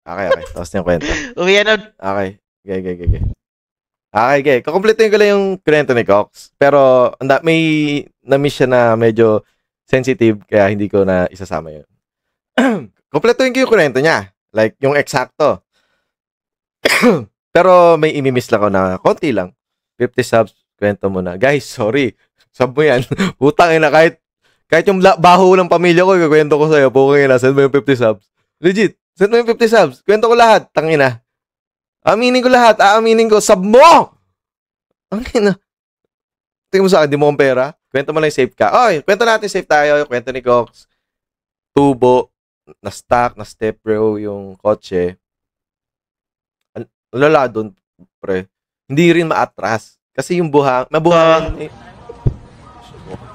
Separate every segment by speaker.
Speaker 1: Okay, okay. Tapos yung kwento.
Speaker 2: Uwi na.
Speaker 1: Okay. Okay. Okay, okay. Kukumpletuhin ko lang yung kwento ni Cox. Pero may na-miss siya na medyo sensitive kaya hindi ko na isasama yun. Kumpletuhin ko yung kwento niya. Like, yung eksakto. Pero may imimiss lang ako na konti lang. 50 subs, kwento mo na. Guys, sorry. Sub mo yan. Utang ina, kahit yung baho ng pamilya ko, ikukwento ko sa'yo. Pukong ina, send mo yung 50 subs. Legit, send mo yung 50 subs. Kwento ko lahat, tangina. Aminin ko lahat, aaminin ko, sub mo! Ang ina. Tingin mo sa akin, di mo akong pera? Kwento mo lang yung safe ka. Oy, kwento natin safe tayo. Kwento ni Cox. Tubo, na-stack, na-step bro yung kotse. Lala doon, pre. Hindi rin maatras. Kasi yung mabuhangin,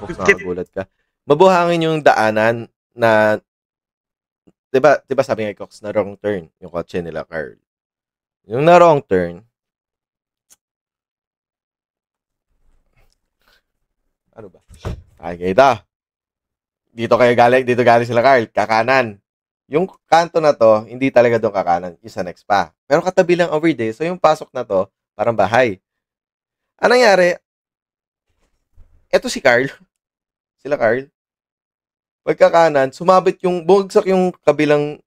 Speaker 1: Cox,
Speaker 2: 50.
Speaker 1: nakakagulat ka. Mabuhangin yung daanan na, diba sabi nga Cox, na wrong turn yung kotse nila, Carl. Yung na wrong turn, ano ba? Ay, kita. Dito galing sila, Carl. Kakanan. Yung kanto na to, hindi talaga doon kakanan. Yung sa next pa. Pero katabi lang over there. So, yung pasok na to, parang bahay. Anong nangyari? Eto si Carl. Sila Carl. Pagkakanan, bumagsak yung kabilang,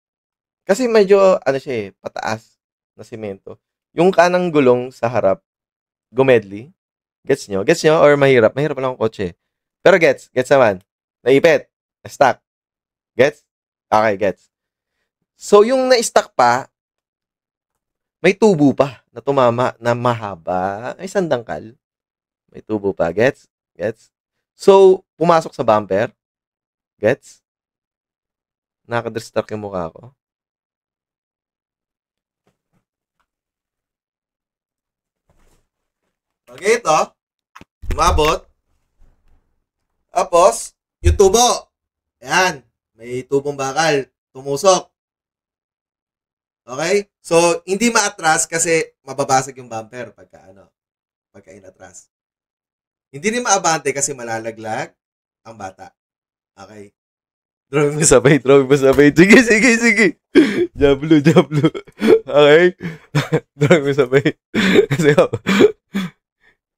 Speaker 1: kasi medyo, ano siya pataas na simento. Yung kanang gulong sa harap, gumedli. Gets nyo? Gets nyo? Or mahirap? Mahirap lang ang kotse. Pero gets. Gets naman. Naipit. Na-stuck. Gets? Okay, gets. So, yung na-stuck pa, may tubo pa na tumama na mahaba. Ay, sandangkal. May tubo pa. Gets? Gets? So, pumasok sa bumper. Gets? Nakadistract yung mukha ko. Okay, ito. Umabot. Tapos, yung tubo. Ayan. May tubong bakal. Tumusok. Okay? So, hindi maatras kasi mababasag yung bumper pagka inatras. Hindi rin maabante kasi malalaglag ang bata. Okay? Drawing mo sabay. Sige. Jablo. Okay? Drawing mo sabay. So,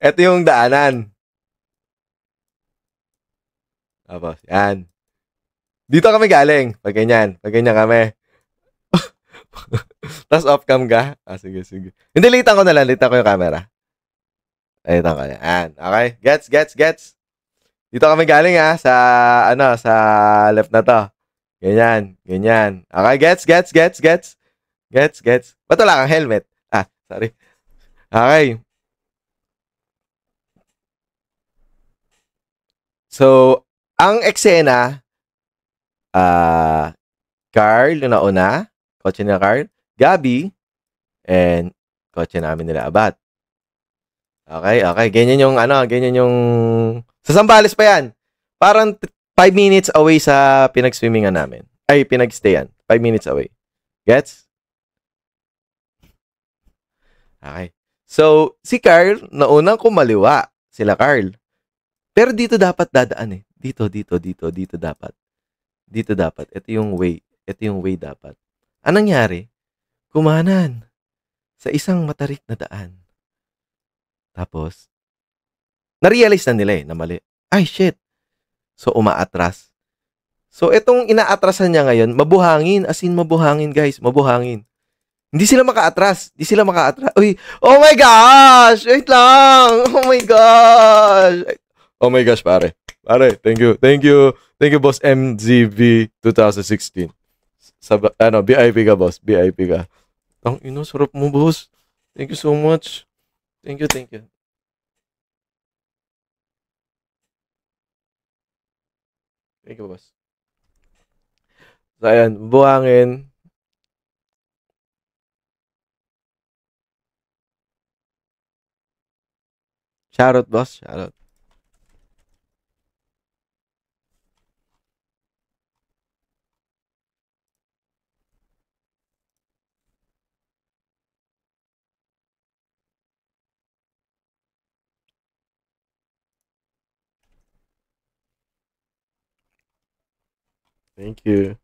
Speaker 1: ito yung daanan. Tapos, yan. Dito kami galing. Pag ganyan kami. Tapos off cam ka? Sige. Hindi, litan ko na lang. Litan ko yung camera. Litan ko. Yan. Okay? Gets. Dito kami galing sa, sa left na to. Ganyan. Okay, gets. Ba't wala kang helmet? Sorry. Okay. So, ang eksena, Carl, yung nauna, kotse nila Carl, Gabi, and kotse namin nila Abat. Okay. Ganyan yung, sa Zambales pa yan. Parang 5 minutes away sa pinag-swimmingan namin. Ay, pinag-stayan. 5 minutes away. Gets? Okay. So, si Carl, naunang kumaliwa. Sila Carl. Pero dito dapat dadaan eh. Dito dapat. Dito dapat. Ito yung way. Ito yung way dapat. Anong nangyari? Kumanan. Sa isang matarik na daan. Tapos, na-realize na nila na mali. Ay, shit. So, umaatras. So, itong inaatrasan niya ngayon, mabuhangin. As in, mabuhangin, guys. Mabuhangin. Hindi sila makaatras. Uy, oh my gosh! Wait lang! Oh my gosh, pare. Pare, thank you. Thank you, boss MZV 2016. VIP ka, boss. VIP ka. Ang sarap mo, boss. Thank you so much. Thank you. Thank you, boss. So, ayan, buhangin. Shoutout, boss. Shoutout. Thank you.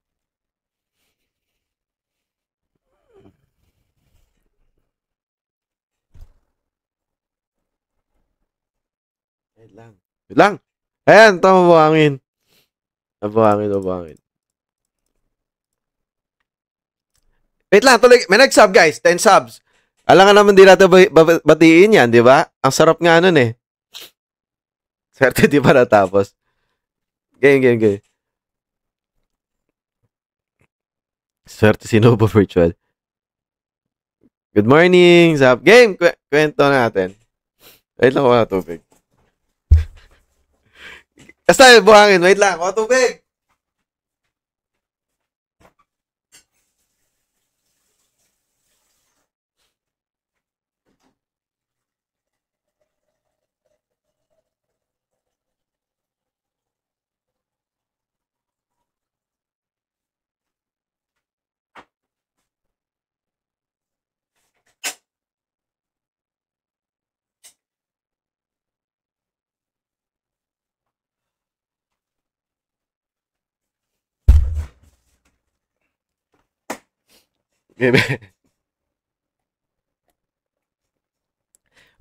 Speaker 1: Wait lang. Wait lang. Ayan, ito mabuhangin. Mabuhangin. Wait lang, tuloy. May nag-sub, guys. 10 subs. Alam nga naman di natin batiin yan, di ba? Ang sarap nga nun eh. Swerte di pa natapos. Game. Swerte si Nobo Virtual. Good morning, Zap. Game, kwento natin. Wait lang, wala tubig. Basta, buhangin. Wait lang, wala tubig.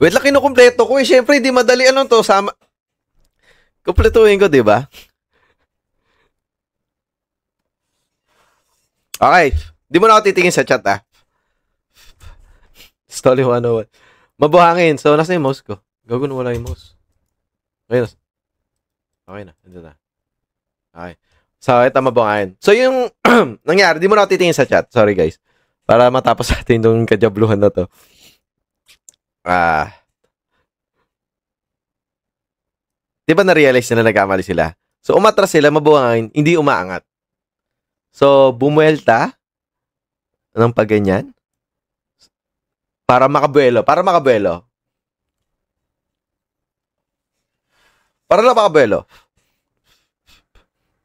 Speaker 1: Wait lang, kinukumpleto ko eh. Siyempre, di madali to. Kumpletuhin ko, di ba? Okay. Di mo na ako titingin sa chat, ah. Story 101. Mabuhangin. So, nasa yung mouse ko? Gagawin wala yung mouse. Okay na. Ito na. Okay. So, ito mabuhangin. So, yung nangyari, di mo na ako titingin sa chat. Sorry, guys. Para matapos natin itong kajabluhan na to. Di ba na-realize na nagkamali sila? So, umatras sila, mabuhangin, hindi umaangat. So, bumuelta ng pagganyan para makabuelo. Para lang makabuelo.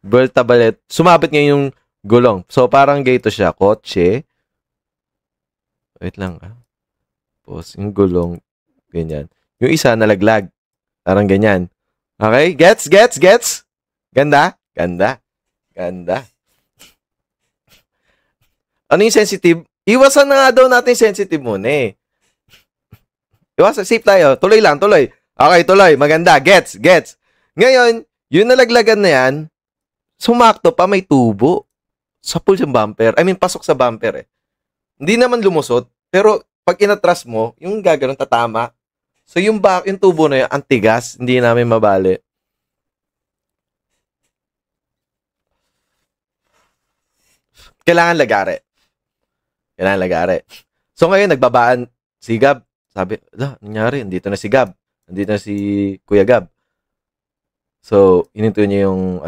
Speaker 1: Buelta balet. Sumabit ngayon yung gulong. So, parang gayto siya. Kotse. Wait lang, ah. Tapos, yung gulong, ganyan. Yung isa, nalaglag. Parang ganyan. Okay? Gets? Ganda? Ano yung sensitive? Iwasan na nga daw natin sensitive muna eh. Iwasan, safe tayo. Tuloy. Okay, tuloy. Maganda. Gets. Ngayon, yung nalaglagan na yan, sumakto pa may tubo. Sa pull yung bumper. Pasok sa bumper eh. Hindi naman lumusot, pero pag inatras mo, yung gagawin tatama. So yung tubo na yun, ang tigas, hindi namin mabali. Kailangan lagare. So ngayon, nagbabaan si Gab. Sabi, nangyari, nandito na si Gab. Nandito na si Kuya Gab. So, ininto niya yung,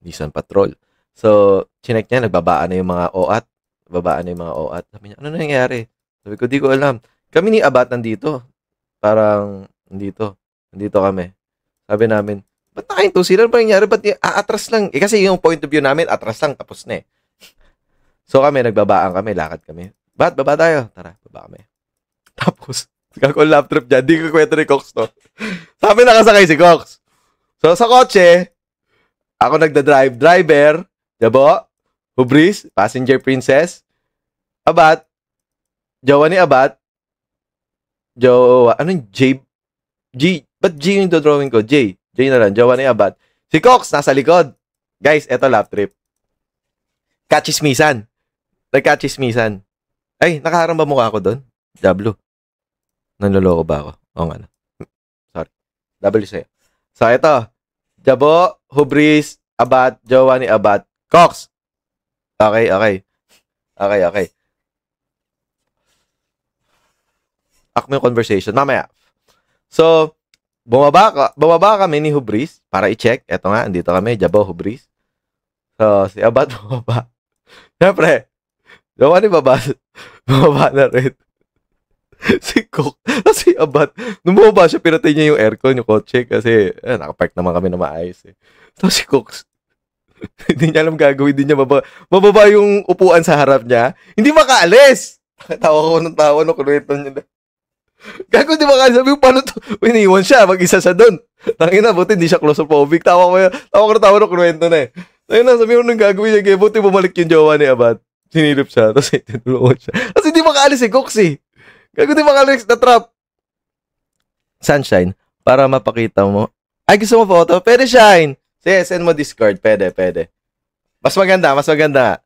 Speaker 1: Nissan Patrol. So, chinek niya, nagbabaan na yung mga OAT. Sabi niya, ano nangyari? Sabi ko, di ko alam. Kami ni Abat nandito. Parang, nandito kami. Sabi namin, ba't nakahinto sila? Ano ba nangyari? Ba't atras lang? Kasi yung point of view namin, atras lang, tapos na eh. So kami, nagbabaan kami, lakad kami. Baba tayo. Tara, baba kami. Tapos, kakong lap trip dyan, di ko kwento ni Cox to. Sabi nakasakay si Cox. So, sa kotse, ako driver, Jabo, Hubris, passenger princess, Abat, jowa ni Abat, ba't G yung drawing ko? J na lang, jowa ni Abat. Si Cox, nasa likod. Guys, eto lap trip. Kachismisan. Nagkachismisan. Ay, nakaharang ba mukha ko doon? W. Nanloloko ba ako? Oo nga na. Sorry. W sa'yo. So, ito. Jabo, Hubris, Abat, jowa ni Abat, Cox. Okay. Akme yung conversation. Mamaya. So, bumaba kami ni Hubris para i-check. Ito nga, andito kami. Jabo, Hubris. So, si Abat bumaba. Siyempre, jowa ni Baba, bumaba na rin. Si Cook, si Abat, nung bumaba siya, pinatay niya yung aircon, yung kotse, kasi nakapark naman kami na maayos eh. So si Cook, hindi niya alam gagawin, hindi niya mababa yung upuan sa harap niya, hindi makaalis. Tawa ko ng tawa, no, kunuwento niya na. Gago, di makaalis, sabi ko, paano to? Iniwan siya, mag-isa siya doon. Tangina, buti hindi siya claustrophobic. Tawa ko ng tawa, no, kunuwento na eh. Tangina, sabi ko nung gagawin niya, kaya buti bumalik yung jowa ni Abat. Sinilip siya, tapos tinulungan siya. Kasi hindi makaalis si Cox eh. Gago, di makaalis na trap. Sunshine, para mapakita mo, Ay, gusto mo photo? Pwede, Shine. Sige, send mo Discord. Pwede, pwede. Mas maganda, mas maganda.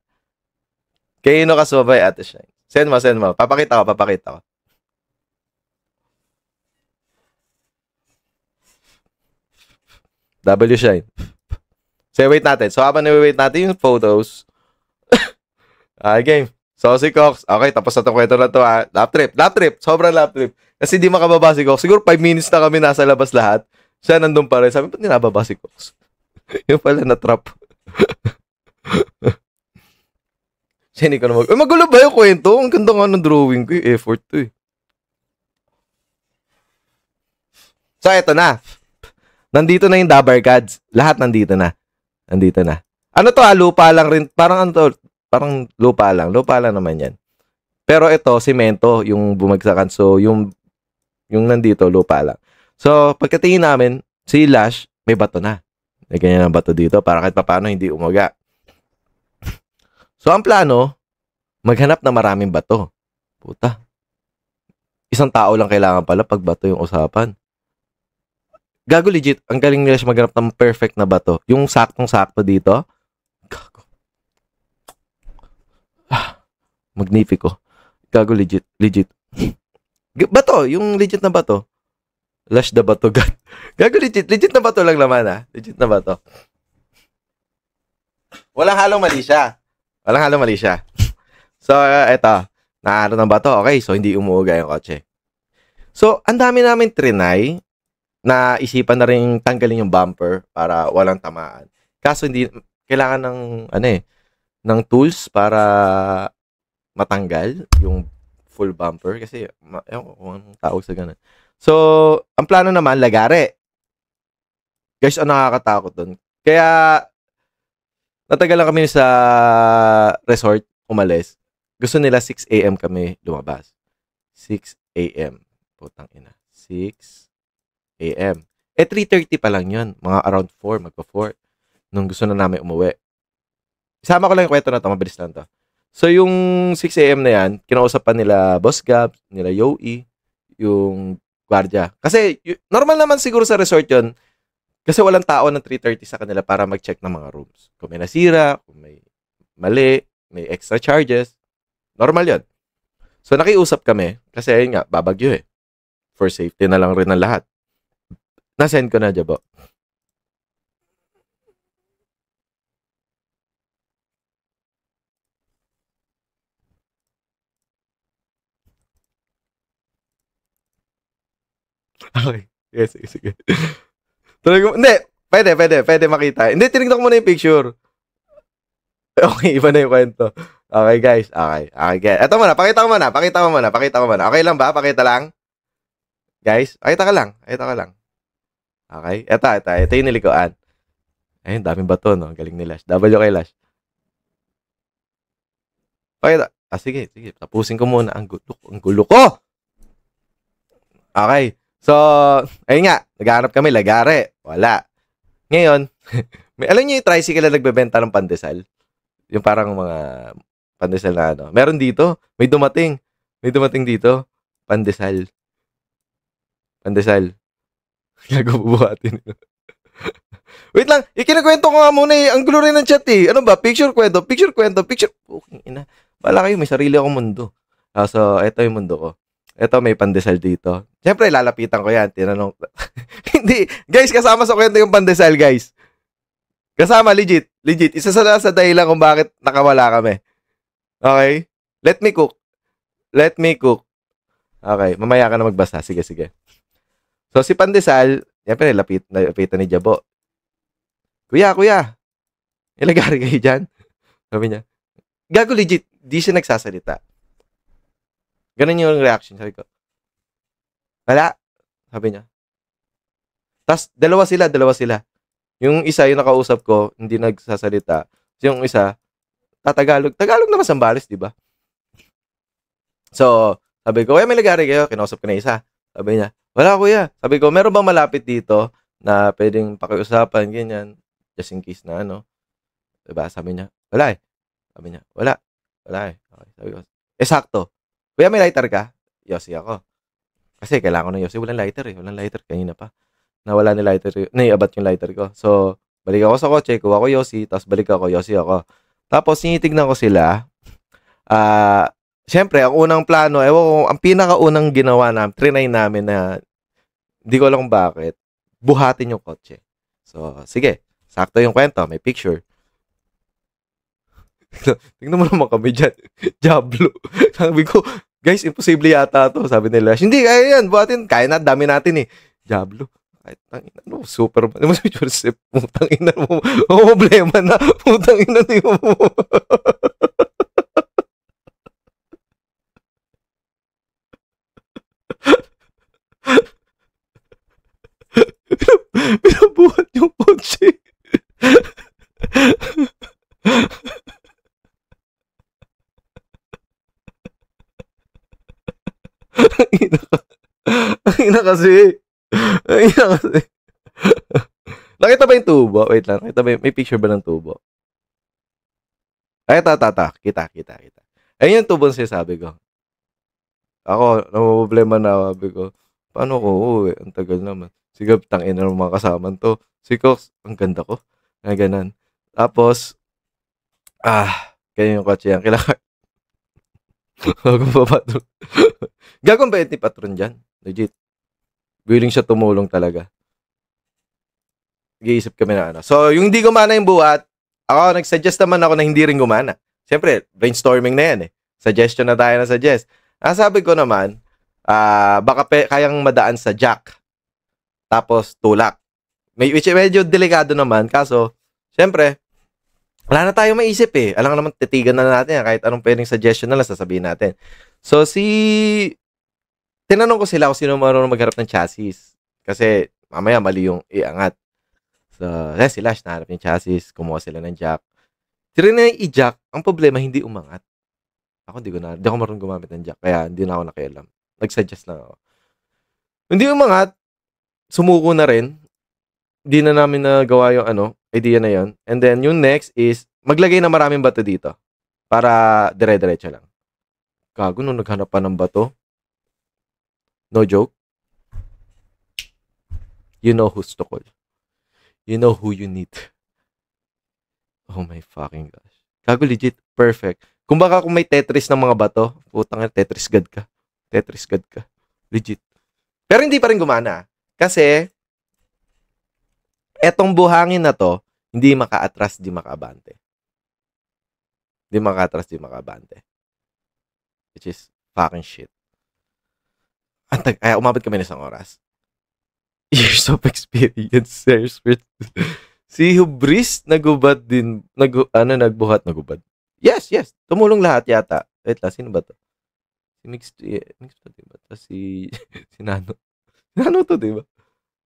Speaker 1: Kaino ka subay, Ate Shine. Send mo, send mo. Papakita ko, papakita ko. W Shine. So, wait natin. So, habang na-wait natin yung photos. Game. So, si Cox. Okay, tapos na itong kwento na to, ha. Lap trip. Lap trip. Sobrang lap trip. Kasi di makababa si Cox. Siguro 5 minutes na kami nasa labas lahat. Siya nandun pa rin. Sabi, ba't nababa si Cox? Yung pala na-trap. Siya hindi ko na magulo ba yung kwento? Ang ganda nga ng drawing ko. Yung effort to, eh. So, eto na. Nandito na yung Dabar Gods. Lahat nandito na. Nandito na. Ano to, lupa lang rin. Parang ano to, parang lupa lang. Lupa lang naman yan. Pero ito, simento, yung bumagsakan. So, yung nandito, lupa lang. So, pagkatingin namin, si Lash, may bato na. May ganyan ng bato dito para kahit paano hindi umaga. So, ang plano, maghanap na maraming bato. Puta. Isang tao lang kailangan pala pag bato yung usapan. Gago legit, ang galing nila siya maghanap ng perfect na bato. Yung saktong-sakto dito. Gago. Magnifico. Gago legit. Bato, yung legit na bato. Lash the bato god. Gago legit na bato lang naman, ha. Legit na bato. Walang halong mali siya. So, eto. Naano ng bato. Okay, so hindi umuuga yung kotse. So, ang dami namin trinay na isipan na rin tanggalin yung bumper para walang tamaan. Kaso hindi, kailangan ng, ng tools para matanggal yung full bumper. Kasi, ewan ko kung anong tawag sa ganun. So, ang plano naman, lagare. Guys, ang nakakatakot dun. Kaya, natagal lang kami sa resort, umalis. Gusto nila 6 a.m. kami lumabas. 6 a.m. Putang ina. 6 a.m. 3:30 pa lang yun. Mga around 4, magpa-4. Nung gusto na namin umuwi. Isama ko lang yung kwento na to. Mabilis lang to. So, yung 6 a.m. na yan, kinausap pa nila Boss Gab, nila Yoey, yung gwardiya. Kasi, normal naman siguro sa resort yun. Kasi walang tao ng 3:30 sa kanila para mag-check ng mga rooms. Kung may nasira, kung may mali, may extra charges. Normal yun. So, nakiusap kami. Kasi, ayun nga, babagyo eh. For safety na lang rin ng lahat. Nasend ko na, Jabo. Okay. Yes, sige. Talaga, hindi. Pwede makita. Hindi, tinignan ko muna yung picture. Okay, iba na yung kwento. Okay, guys. Okay, guys. Ito muna, pakita ko muna. Okay lang ba? Pakita lang. Guys, pakita ka lang. Okay, ito yung nilikuan. Ayun, daming bato, no? Galing ni Lash. W kay Lash. Pakita. Sige. Tapusin ko muna. Ang gulo ko! Okay. So, ayun nga. Naghahanap kami, lagare. Wala. Ngayon, alam niyo yung tricycle na nagbebenta ng pandesal? Yung parang mga pandesal na ano. Meron dito. May dumating dito. Pandesal. Gago, bubuhatin. Wait lang. Ikinakwento ko nga muna eh. Ang gulo rin ng chat eh. Ano ba? Picture kwento. Okay, ina. Bala kayo, may sarili akong mundo. So, ito yung mundo ko. Ito, may pandesal dito. Siyempre, lalapitan ko yan. Tinanong. Hindi. Guys, kasama sa kwento yung pandesal, guys. Kasama, legit. Isa sa dahilan kung bakit nakawala kami. Okay? Let me cook. Okay, mamaya ka na magbasa. Sige. So, si pandesal, siyempre, lapitan ni Jabo. Kuya. Ilagari kayo dyan. Sabi niya. Gago, legit. Di siya nagsasalita. Ganun yung reaction. Sabi ko, wala. Sabi niya. Tapos, dalawa sila. Yung isa, yung nakausap ko, hindi nagsasalita. Yung isa, Tagalog naman Sambales, di ba? So, sabi ko, may lagari kayo. Kinausap ko na isa. Sabi niya, wala kuya. Sabi ko, meron bang malapit dito na pwedeng pakiusapan, ganyan, just in case na ano. Diba? Sabi niya, wala eh. Sabi niya, wala eh. Okay. Sabi ko, sakto. Kuya, may lighter ka? Yossi ako. Kasi kailangan ko ng Yossi. Walang lighter kanina pa. Nawala ni lighter, naiabat yung lighter ko. So, balik ako sa kotse, kuha ko Yossi, tapos balik ako, Yossi ako. Tapos, tinitignan ko sila. Siyempre, ang unang plano, ang pinakaunang ginawa namin, trinay namin na, hindi ko alam kung bakit, buhatin yung kotse. So, sige, sakto yung kwento, may picture. Tingnan mo naman kami dyan. Diablo. Sabi ko, guys, imposible yata to. Sabi nila, hindi, kaya yan, buhatin. Kaya na, dami natin eh. Diablo. Kahit tangina mo, super. Ano mo si Joseph? Putang ina mo. Problema na. Putang ina mo. Pinabuhat yung kotse. Ang ina kasi. Ang ina kasi. Nakita ba yung tubo? Wait lang. Nakita ba may picture ba ng tubo? Ay, tata. Kita. Ayun yung tubo siya sabi ko. Ako, namumblema na. Sabi ko, paano ko uuwi? Ang tagal naman. Sige, tangin na ng mga kasaman to. Si Cox, ang ganda ko. Na ganan. Tapos, ganyan yung kotse yan. Kailangan. Ako pa patron. Gagawin ba ni patron dyan? Legit. Willing siya tumulong talaga. Nag-iisip kami na ano. So, yung hindi gumana yung buhat, ako, nag-suggest naman ako na hindi rin gumana. Siyempre, brainstorming na yan eh. Suggestion na tayo na suggest. Sabi ko naman, baka kayang madaan sa jack. Tapos, tulak. Which medyo delikado naman. Kaso, siyempre, wala na tayo maisip eh. Alam naman, titigan na natin yan. Kahit anong pwedeng suggestion na lang, sasabihin natin. So, tinanong ko sila kung sino marunong magharap ng chassis. Kasi, mamaya mali yung iangat. So, si Lash naharap yung chassis. Kumuha sila ng jack. Tira na yung i-jack. Ang problema, hindi umangat. Ako, hindi ako marunong gumamit ng jack. Kaya, hindi na ako nakialam. Nag-suggest lang ako. Hindi umangat. Sumuko na rin. Hindi na namin nagawa yung idea na yon. And then, yung next is, maglagay na maraming bato dito. Para dire-diretso lang. Gago, nung naghanap pa ng bato. No joke. You know who's to call. You know who you need. Oh my fucking gosh. Gago, legit. Perfect. Kung may Tetris ng mga bato, putang ina, Tetris god ka. Legit. Pero hindi pa rin gumana. Kasi, etong buhangin na to, hindi maka-atras, di maka-abante. Which is fucking shit. Kaya umabot kami ng 1 oras. Years of experience, sir. Si Hubris, nagubad din. Nagbuhat. Yes. Tumulong lahat yata. Wait lang, sino ba to? Si Mixed to, diba? Si Nano. Nano to, diba?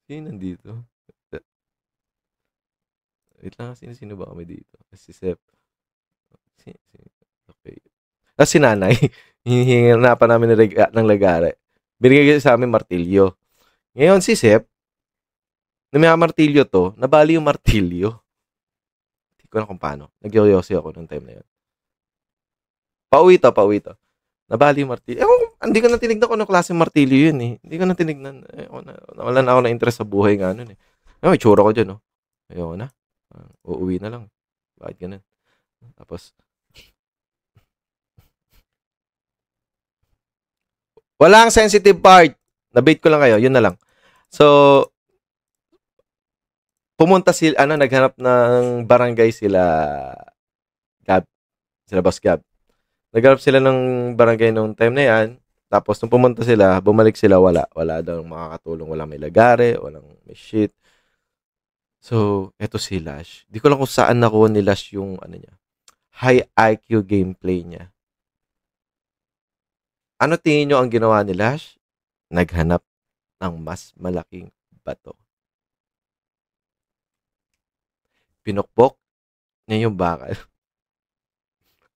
Speaker 1: Sino nandito? Wait lang, sino ba kami dito? Si Sep. Okay. Si Nanay. Hinihingi na pa namin ng lagare. Binigay sa amin martilyo. Ngayon si Sep, na may martilyo to, nabali yung martilyo. Hindi ko na kung paano. Nagyoyosi ako nung time na yun. Pauwi to. Nabali yung martilyo. Hindi ko na tinignan kung anong klaseng martilyo yun eh. Hindi ko na tinignan. Wala na ako na interest sa buhay nga nun eh. May tsura ko dyan, no? Ayoko na. Uuwi na lang. Bakit ganun? Tapos, walang sensitive part. Nabait ko lang kayo. Yun na lang. So, pumunta naghanap ng barangay sila Boss Gab. Naghanap sila ng barangay nung time na yan. Tapos, nung pumunta sila, bumalik sila, wala. Wala daw makakatulong. Walang may lagare, walang may shit. So, eto si Lash. Di ko lang kung saan nakuha ni Lash yung niya. High IQ gameplay niya. Ano tingin nyo ang ginawa ni Lash? Naghanap ng mas malaking bato. Pinukpok niya yung bakal.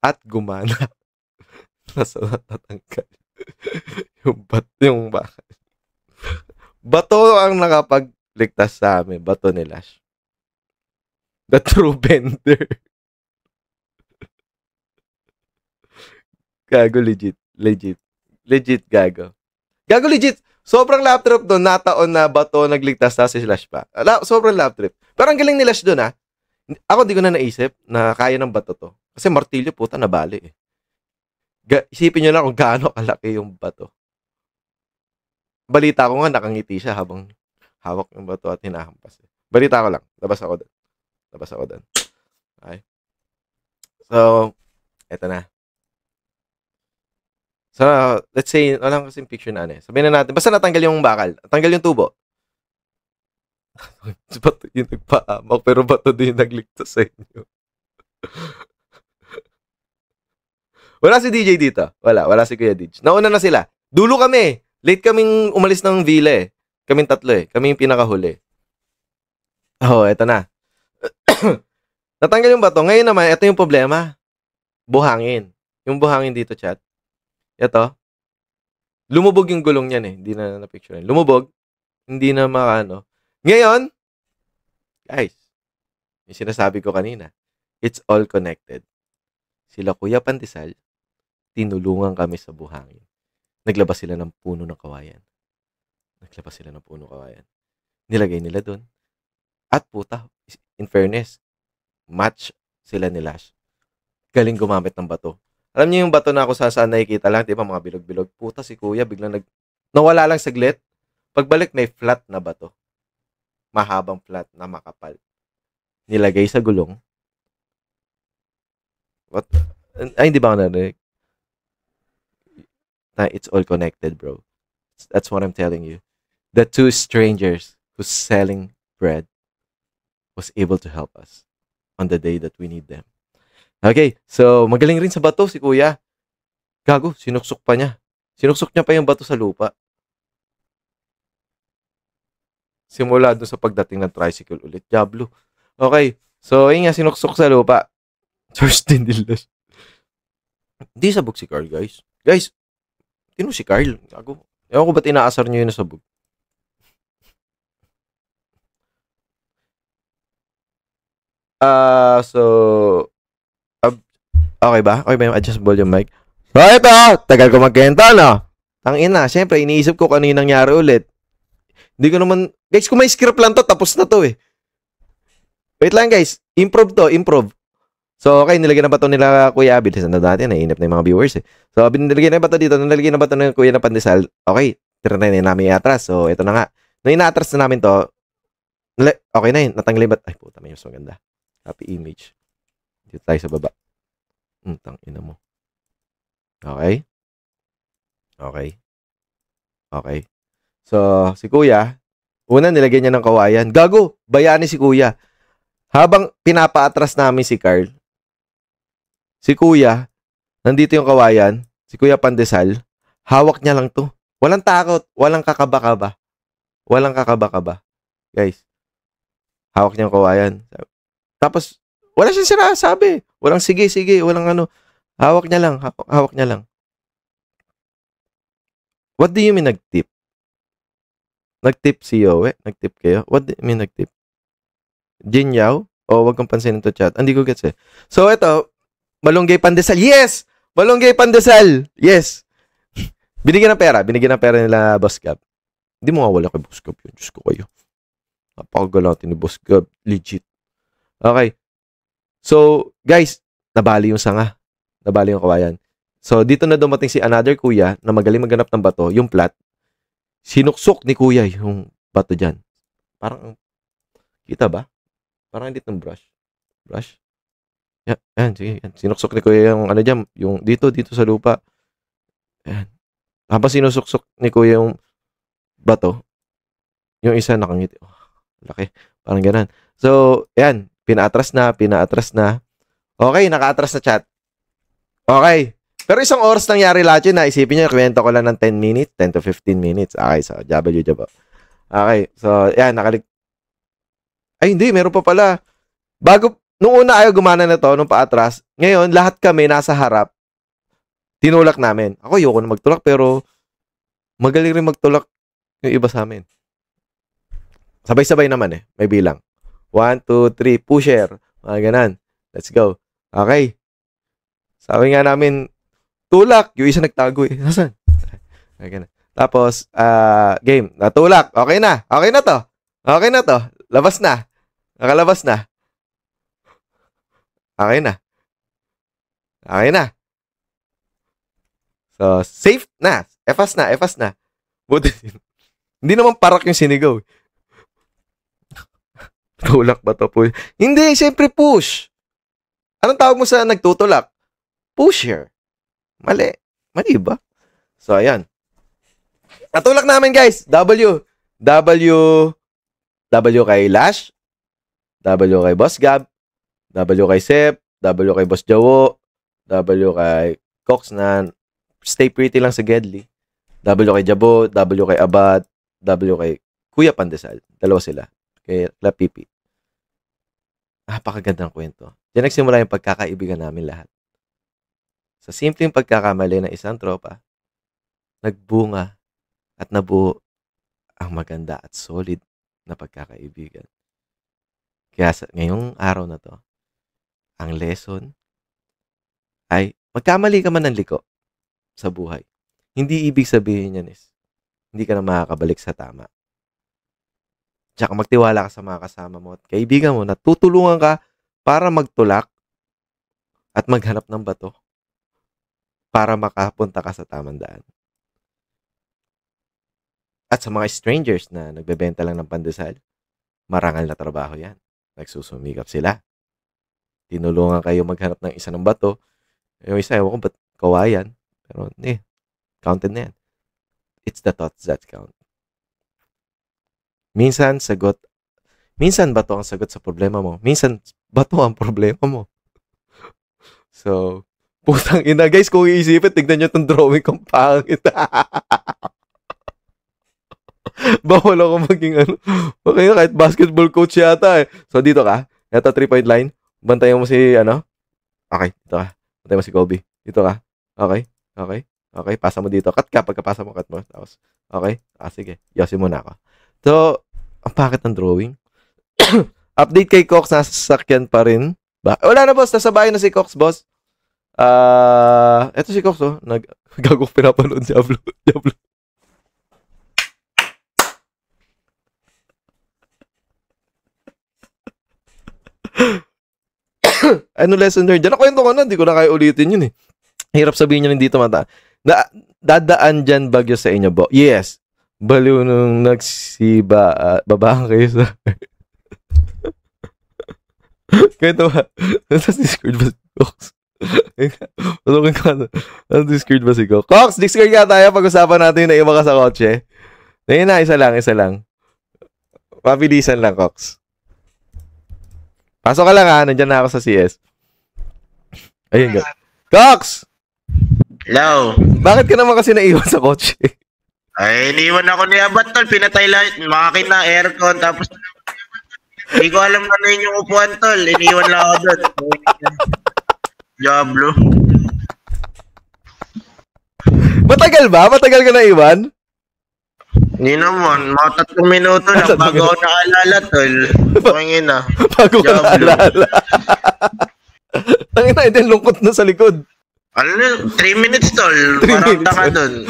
Speaker 1: At gumana. Nasa natatanggal. yung bakal. Bato ang nakapagligtas sa amin. Bato ni Lash. The true bender. Gago, legit. Legit, gago. Gago, legit. Sobrang lap trip doon, nataon na bato, nagligtas na si Slash pa. Sobrang lap trip. Pero ang galing ni Lash doon, ha? Ako di ko na naisip na kaya ng bato to. Kasi martilyo, puta, nabali eh. Isipin nyo lang kung gaano kalaki yung bato. Balita ko nga, nakangiti siya habang hawak yung bato at hinahampas. Balita ko lang. Labas ako doon. Okay. So, eto na. So, let's say, walang kasing picture na ano eh. Sabihin na natin, basta natanggal yung bakal. Natanggal yung tubo. Bato yung nagpaamak, pero bato din yung nagligtas sa inyo. Wala si DJ dito. Wala si Kuya DJ. Nauna na sila. Dulo kami. Late kaming umalis ng villa eh. Kaming tatlo eh. Kami yung pinakahuli. Oh, eto na. Natanggal yung bato. Ngayon naman, ito yung problema. Buhangin. Yung buhangin dito, chat. Ito. Lumubog yung gulong niyan eh. Hindi na na-picture. Lumubog. Hindi na makaano. Ngayon, guys, yung sinasabi ko kanina, it's all connected. Sila Kuya Pandesal, tinulungan kami sa buhangin. Naglabas sila ng puno ng kawayan. Nilagay nila doon. At puta, in fairness, match sila ni Lash. Galing gumamit ng bato. Alam niyo yung bato na ako saan nakikita lang, di ba, mga bilog-bilog. Puta, si Kuya biglang nawala lang saglit. Pagbalik, may flat na bato. Mahabang flat na makapal. Nilagay sa gulong. What? Ay, hindi ba ako narinig? It's all connected, bro. That's what I'm telling you. The two strangers who's selling bread was able to help us on the day that we need them. Okay, so magaling rin sa bato si Kuya. Gago, sinuksok pa niya. Sinuksok niya pa yung bato sa lupa. Simula doon sa pagdating ng tricycle ulit. Diablo. Okay, so yun nga, sinuksok sa lupa. First din nila. Hindi sabog si Carl, guys. Guys, tino si Carl? Gago. Ewan ko ba't inaasar nyo yun na sabog. Okay ba? Okay ba yung adjust volume mic? So, ito, tagal ko magkento, no? Tangina, syempre, iniisip ko kung ano yung nangyari ulit. Hindi ko naman, guys, kung may script lang to, tapos na to eh. Wait lang, guys. Improv. So, okay, nilagyan na ba ito nila Kuya Abid? Kasi na dati, naiinip na yung mga viewers eh. So, nilagyan na ba ito dito? Nilagyan na ba ito ng Kuya na Pandesal? Okay, tira na namin i-atras. So, ito na nga. Nung ina-atras na namin to, okay na yun. Natanggalin ba? Ay, puta, may mas maganda. Happy image. Dito tayo sa baba. Tangina mo. Okay. So, si Kuya, una nilagyan niya ng kawayan. Gago, bayani si Kuya. Habang pinapaatras namin si Carl, si Kuya, nandito yung kawayan, si Kuya Pandesal, hawak niya lang to. Walang takot, walang kakaba-kaba. Guys, hawak niya yung kawayan. Tapos, wala siyang sinasabi. Walang sige, walang ano. Hawak niya lang. What do you mean nag-tip? Nag-tip si Yowe? Nag-tip kayo? What do you mean nag-tip? Jin Yao? O, wag kang pansinin to, chat. Hindi ko gets eh. So, ito, Malunggay Pandesal. Yes! Malunggay Pandesal. Yes! Binigyan ng pera nila Boss Gab. Hindi mo nga wala kay Boss Gab yun. Diyos ko kayo. Napakagalatin ni Boss Gab. Legit. Okay. So, guys, nabali yung sanga. Nabali yung kawayan. So, dito na dumating si another Kuya na magaling maghanap ng bato, yung plat. Sinuksok ni Kuya yung bato dyan. Parang, kita ba? Parang hindi itong brush. Yan, sige. Yan. Sinuksok ni Kuya yung ano dyan, yung dito sa lupa. Yan. Habang sinusuksok ni Kuya yung bato, yung isa nakangiti. Oh, laki. Parang ganun. So, yan. Pinaatras na. Okay, nakaatras na, chat. Okay. Pero isang oras nangyari lahat yun na. Isipin nyo, kwento ko lang ng 10 minutes, 10 to 15 minutes. Okay, so, jabo. Okay, so, yan, ay, hindi, meron pa pala. Nung una ayaw gumana na to, nung paatras, ngayon, lahat kami nasa harap, tinulak namin. Ako, ayoko na magtulak, pero magaling rin magtulak yung iba sa amin. Sabay-sabay naman eh, may bilang. 1, 2, 3, pusher. Mga ganan. Let's go. Okay. Sabi nga namin, tulak. Yung isa nagtago eh. Nasaan? Okay na. Tapos, game. Natulak. Okay na. Okay na to. Okay na to. Labas na. Nakalabas na. Okay na. Okay na. So, safe na. Efas na. Efas na. Buti. Hindi naman parak yung sinigaw. Tulak ba to? Push? Hindi, siyempre push. Anong tawag mo sa nagtutulak? Pusher. Mali. Mali ba? So, ayan. Natulak namin, guys. W. W kay Lash. W kay Boss Gab. W kay Sep. W kay Boss Jawo. W kay Cox na stay pretty lang sa Gedli. W kay Jabo. W kay Abad. W kay Kuya Pandesal. Dalawa sila. Kay La Pipi. Napakagandang kwento. Diyan nagsimula yung pagkakaibigan namin lahat. Sa simpleng pagkakamali ng isang tropa, nagbunga at nabuo ang maganda at solid na pagkakaibigan. Kaya ngayong araw na to, ang lesson ay magkamali ka man ng liko sa buhay. Hindi ibig sabihin yan is hindi ka na makakabalik sa tama. Tsaka magtiwala ka sa mga kasama mo at kaibigan mo na tutulungan ka para magtulak at maghanap ng bato para makapunta ka sa tamang daan. At sa mga strangers na nagbebenta lang ng pandesal, marangal na trabaho yan. Nagsusumikap sila. Tinulungan kayo maghanap ng isa ng bato. Yung isa, ewan ko ba't kawayan. Pero, counted na yan. It's the thoughts that count. Minsan bato ang sagot sa problema mo. Minsan, bato ang problema mo. So, putang ina. Guys, kung iisipin, tignan nyo itong drawing kong pangit. Bawal ako maging okay, kahit basketball coach yata eh. So, dito ka. Ito, 3-point line. Bantayan mo si, Okay, dito ka. Bantayan mo si Kobe. Dito ka. Okay. Pasa mo dito. Cut ka. Pagkapasa mo, cut mo. Tapos, okay. Sige. Yosin muna ako. So, ang pakit ng drawing. Update kay Cox, nasa sasakyan pa rin. Wala na, boss. Nasa bahay na si Cox, boss. Eto si Cox, oh. Gagok pinapanood si Diablo. Ano lesson learned? Diyan nakwento ko na. Hindi ko na kaya ulitin yun eh. Hirap sabihin nyo dito mata. Dadaan dyan bagyo sa inyo, bo? Yes. Baliw nung nagsiba, babaan kayo sa... Kaya ba? Nasa Discord ba si Cox? Patukin ka na. Nasa Discord ba si Cox? Cox, Discord ka tayo. Pag-usapan natin na iba ka sa kotse. Ngayon na, isa lang. Mabilisan lang, Cox. Pasok ka lang ha. Nandyan na ako sa CS. Ayun ka. Cox!
Speaker 2: Hello.
Speaker 1: Bakit ka naman kasi naiwan sa kotse?
Speaker 2: Ay, iniwan ako ni Abad, tol. Pinatay lahat. Makina, aircon, tapos... Hindi ko alam na yun yung upuan, tol. Iniwan lang ako doon. Diablo.
Speaker 1: Matagal ba? Matagal ka naiwan?
Speaker 2: Hindi naman. Mga 3 minuto lang bago ako nakaalala, tol. Pangin na.
Speaker 1: Bago ka nakaalala. Tangin na, ito yung lungkot na sa likod.
Speaker 2: 3 minutes, tol. Parang taka doon.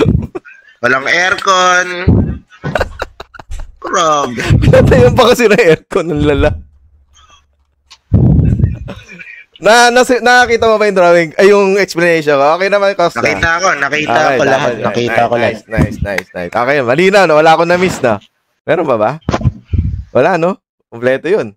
Speaker 2: Walang aircon. Grabe.
Speaker 1: Pinatayan pa kasi na aircon ng lala. Nakakita mo ba yung drawing? Ay, yung explanation ko? Okay naman, Costa.
Speaker 2: Nakita ko lahat. Nakita ko lahat.
Speaker 1: Nice. Okay, malinaw, no? Wala akong na-miss, no? Meron ba? Wala, no? Kompleto yun.